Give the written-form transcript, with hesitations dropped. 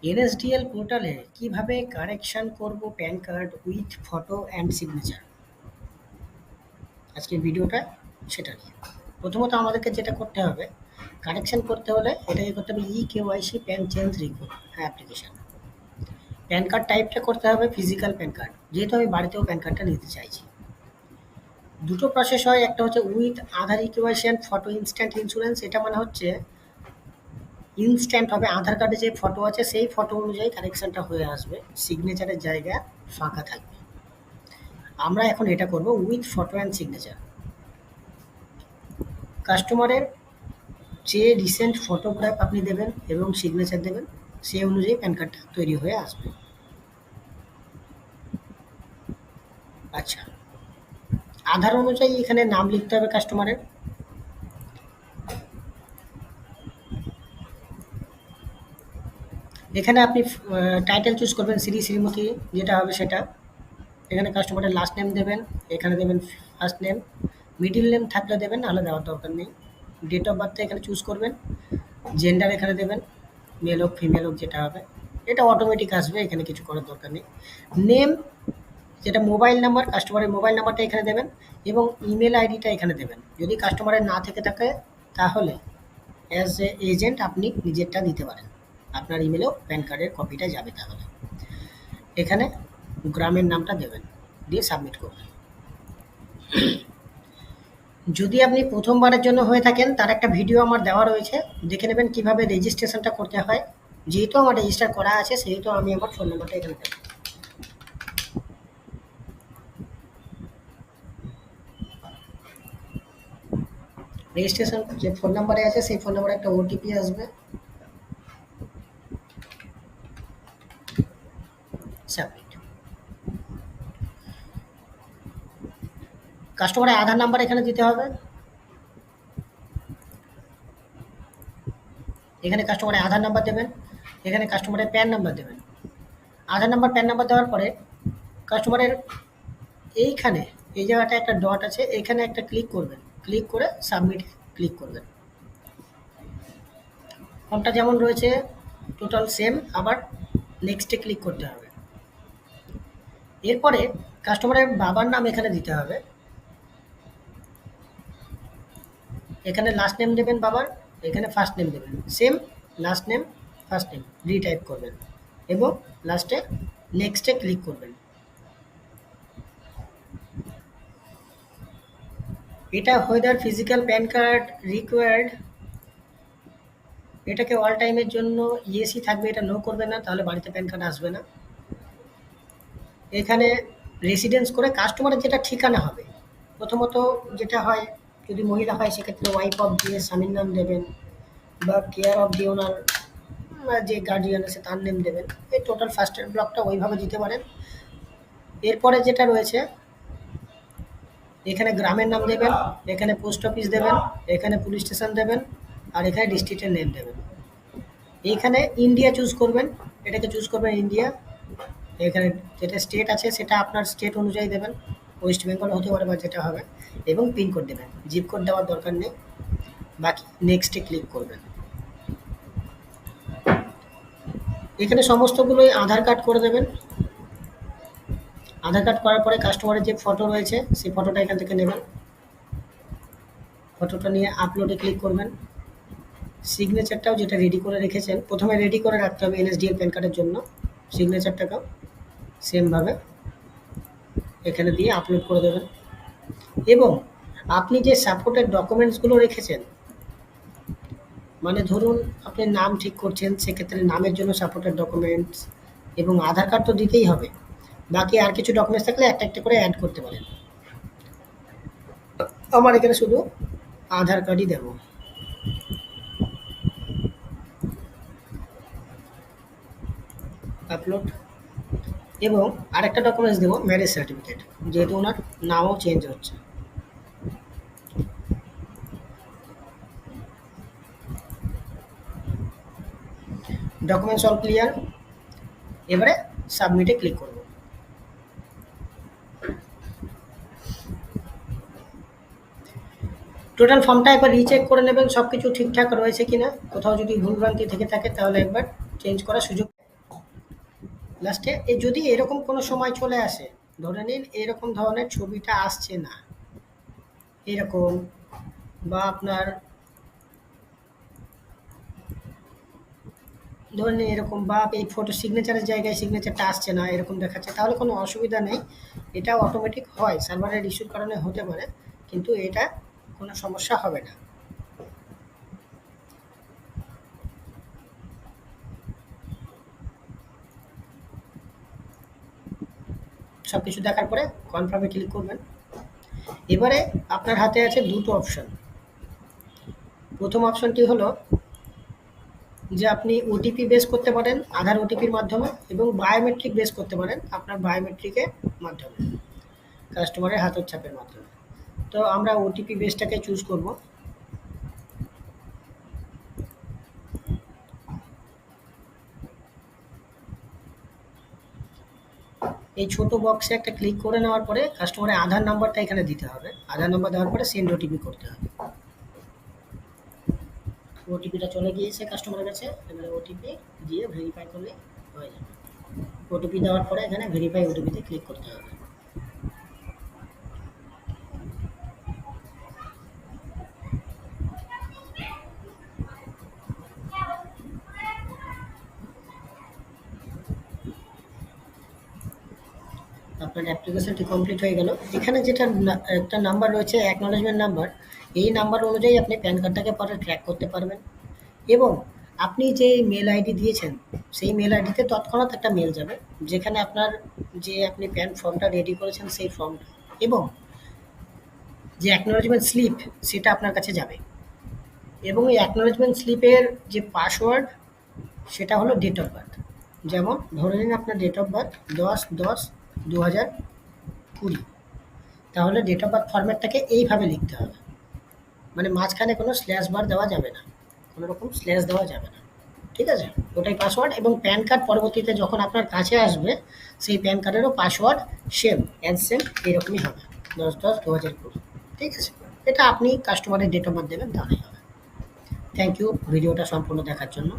NSDL পোর্টালে কিভাবে correction করব pan card with photo and signature. আজকের ভিডিওটা সেটা নিয়ে। প্রথমত আমাদেরকে যেটা করতে হবে, কারেকশন করতে হলে এটাকে করতে হবে KYC PAN change report application. PAN card টাইপটা করতে হবে ফিজিক্যাল প্যান কার্ড, যেহেতু আমি বাড়িতেও প্যান কার্ডটা নিতে চাইছি। দুটো প্রসেস হয়, একটা হচ্ছে with Aadhaar KYC and photo instant insurance. এটা মানে হচ্ছে ইনস্ট্যান্ট হবে, আধার কার্ডে যে ফটো আছে সেই ফটো অনুযায়ী কারেকশনটা হয়ে আসবে, সিগনেচারের জায়গা ফাঁকা থাকবে। আমরা এখন এটা করব উইথ ফটো অ্যান্ড সিগনেচার। কাস্টমারের যে রিসেন্ট ফটোগ্রাফ আপনি দেবেন এবং সিগনেচার দেবেন, সেই অনুযায়ী প্যান কার্ডটা তৈরি হয়ে আসবে। আচ্ছা, আধার অনুযায়ী এখানে নাম লিখতে হবে কাস্টমারের। এখানে আপনি টাইটেল চুজ করবেন শ্রী শ্রীমতী, যেটা হবে সেটা। এখানে কাস্টমারের লাস্ট নেম দেবেন, এখানে দেবেন ফার্স্ট নেম, মিডিল নেম থাকলে দেবেন, নাহলে দেওয়ার দরকার নেই। ডেট অফ বার্থটা এখানে চুজ করবেন, জেন্ডার এখানে দেবেন, মেল হোক ফিমেল হোক যেটা হবে, এটা অটোমেটিক আসবে, এখানে কিছু করার দরকার নেই। নেম, যেটা মোবাইল নাম্বার, কাস্টমারের মোবাইল নাম্বারটা এখানে দেবেন এবং ইমেল আইডিটা এখানে দেবেন। যদি কাস্টমারের না থেকে থাকে তাহলে অ্যাজ এ এজেন্ট আপনি নিজেরটা দিতে পারেন, আপনার ইমেলেও প্যান কার্ডের কপিটা যাবে। তাহলে এখানে গ্রামের নামটা দেবেন, দিয়ে সাবমিট করবেন। যদি আপনি প্রথমবারের জন্য হয়ে থাকেন, তার একটা ভিডিও আমার দেওয়া রয়েছে, দেখে নেবেন কিভাবে রেজিস্ট্রেশনটা করতে হয়। যেহেতু আমার রেজিস্টার করা আছে সেহেতু আমি আমার ফোন নাম্বারটা এখানে দেবো। রেজিস্ট্রেশন যে ফোন নাম্বারে আছে সেই ফোন নাম্বারে একটা ওটিপি আসবে, সাবমিট। কাস্টমারের আধার নাম্বার এখানে দিতে হবে, এখানে কাস্টমারের আধার নাম্বার দেবেন, এখানে কাস্টমারের প্যান নাম্বার দেবেন। আধার নাম্বার প্যান নাম্বার দেওয়ার পরে কাস্টমারের এইখানে এই জায়গাটা একটা ডট আছে, এখানে একটা ক্লিক করবেন, ক্লিক করে সাবমিট ক্লিক করবেন। ফর্মটা যেমন রয়েছে টোটাল সেম, আবার নেক্সটে ক্লিক করতে হবে। এরপরে কাস্টমারের বাবার নাম এখানে দিতে হবে, এখানে লাস্ট নেম দেবেন বাবার, এখানে ফার্স্ট নেম দেবেন, same last name first name retype করবেন এবং লাস্টে নেক্সটে ক্লিক করবেন। এটা whether physical pan card required, এটাকে অল টাইমের জন্য ইয়েসি থাকবে, এটা নো করবে না, তাহলে বাড়িতে প্যান কার্ড আসবে না। এখানে রেসিডেন্স করে কাস্টমারের যেটা ঠিকানা হবে, প্রথমত যেটা হয়, যদি মহিলা হয় সেক্ষেত্রে ওয়াইফ অফ দিয়ে স্বামীর নাম দেবেন, বা কেয়ার অফ দি ওনার যে গার্জিয়ান আছে তার নেম দেবেন। এই টোটাল ফার্স্ট এড ব্লকটা ওইভাবে দিতে পারেন। এরপরে যেটা রয়েছে, এখানে গ্রামের নাম দেবেন, এখানে পোস্ট অফিস দেবেন, এখানে পুলিশ স্টেশন দেবেন, আর এখানে ডিস্ট্রিক্টের নেম দেবেন। এইখানে ইন্ডিয়া চুজ করবেন, এটাকে চুজ করবেন ইন্ডিয়া। এখানে যেটা স্টেট আছে সেটা আপনার স্টেট অনুযায়ী দেবেন, ওয়েস্ট বেঙ্গল হতে পারে বা যেটা হবে, এবং পিনকোড দেবেন, জিপ কোড দেওয়ার দরকার নেই। বাকি নেক্সটে ক্লিক করবেন। এখানে সমস্তগুলোই আধার কার্ড করে দেবেন। আধার কার্ড করার পরে কাস্টমারের যে ফটো রয়েছে সেই ফটোটা এখান থেকে নেবেন, ফটোটা নিয়ে আপলোডে ক্লিক করবেন। সিগনেচারটাও যেটা রেডি করে রেখেছেন, প্রথমে রেডি করে রাখতে হবে এনএসডিএল প্যান কার্ডের জন্য, সিগনেচারটাকেও সেমভাবে এখানে দিয়ে আপলোড করে দেবেন। এবং আপনি যে সাপোর্টের ডকুমেন্টসগুলো রেখেছেন, মানে ধরুন আপনি নাম ঠিক করছেন, সেক্ষেত্রে নামের জন্য সাপোর্টের ডকুমেন্টস এবং আধার কার্ড তো দিতেই হবে, বাকি আর কিছু ডকুমেন্টস থাকলে একটা একটা করে অ্যাড করতে পারেন। আমার এখানে শুধু আধার কার্ডই দেব। আপলোড, এবং আরেকটা ডকুমেন্টস দেবো ম্যারেজ সার্টিফিকেট, যেহেতু ওনার নামও চেঞ্জ হচ্ছে। ডকুমেন্টস অল ক্লিয়ার, এবারে সাবমিটে ক্লিক করব। টোটাল ফর্মটা একবার রিচেক করে নেবেন সব কিছু ঠিকঠাক রয়েছে কিনা, কোথাও যদি ভুলভ্রান্তি থেকে থাকে তাহলে একবার চেঞ্জ করার সুযোগ। লাস্টে যদি এরকম কোনো সময় চলে আসে, ধরে নিন এরকম ধরনের ছবিটা আসছে না, এরকম, বা আপনার ধরে নিন এরকম, বা এই ফটো সিগনেচারের জায়গায় সিগনেচারটা আসছে না, এরকম দেখাচ্ছে, তাহলে কোনো অসুবিধা নেই। এটা অটোমেটিক হয়, সার্ভারের ইস্যুর কারণে হতে পারে, কিন্তু এটা কোনো সমস্যা হবে না। সব কিছু দেখার পরে কনফার্মে ক্লিক করবেন। এবারে আপনার হাতে আছে দুটো অপশন। প্রথম অপশনটি হলো যে আপনি ওটিপি বেস করতে পারেন আধার ওটিপির মাধ্যমে, এবং বায়োমেট্রিক বেস করতে পারেন আপনার বায়োমেট্রিকের মাধ্যমে, কাস্টমারের হাতের ছাপের মাধ্যমে। তো আমরা ওটিপি বেসটাকে চুজ করব। এই ছোট বক্সে একটা ক্লিক করে নেওয়ার পরে কাস্টমারের আধার নাম্বারটা এখানে দিতে হবে। আধার নাম্বার দেওয়ার পরে সেন্ড ওটিপি করতে হবে। ওটিপিটা চলে গিয়েছে কাস্টমারের কাছে, এবারে ওটিপি দিয়ে ভেরিফাই করলে হয়ে যাবে। ওটিপি দেওয়ার পরে এখানে ভেরিফাই ওটিপিতে ক্লিক করতে হবে। আপনার অ্যাপ্লিকেশনটি কমপ্লিট হয়ে গেল। এখানে যেটা একটা নাম্বার রয়েছে অ্যাকনলেজমেন্ট নাম্বার, এই নাম্বার অনুযায়ী আপনি প্যান কার্ডটাকে পরে ট্র্যাক করতে পারবেন, এবং আপনি যে মেল আইডি দিয়েছেন সেই মেল আইডিতে তৎক্ষণাৎ একটা মেল যাবে, যেখানে আপনার যে আপনি প্যান ফর্মটা রেডি করেছেন সেই ফর্মটা, এবং যে অ্যাকনলেজমেন্ট স্লিপ সেটা আপনার কাছে যাবে, এবং এই অ্যাকনলেজমেন্ট স্লিপের যে পাসওয়ার্ড সেটা হলো ডেট অফ বার্থ। যেমন ধরে নিন আপনার ডেট অফ বার্থ 10/10/2020, তাহলে ডেট অফ বার্থ ফরম্যাটটাকে এইভাবে লিখতে হবে, মানে মাঝখানে কোনো স্ল্যাশ বার দেওয়া যাবে না, কোনো রকম স্ল্যাশ দেওয়া যাবে না। ঠিক আছে? ওটাই পাসওয়ার্ড, এবং প্যান কার্ড পরবর্তীতে যখন আপনার কাছে আসবে সেই প্যান কার্ডেরও পাসওয়ার্ড সেম অ্যাজ সেম এরকমই হবে, 10/10/2020। ঠিক আছে? এটা আপনি কাস্টমারের ডেট অফ বার্থ দেবেন, তাহলেই হবে। থ্যাংক ইউ ভিডিওটা সম্পূর্ণ দেখার জন্য।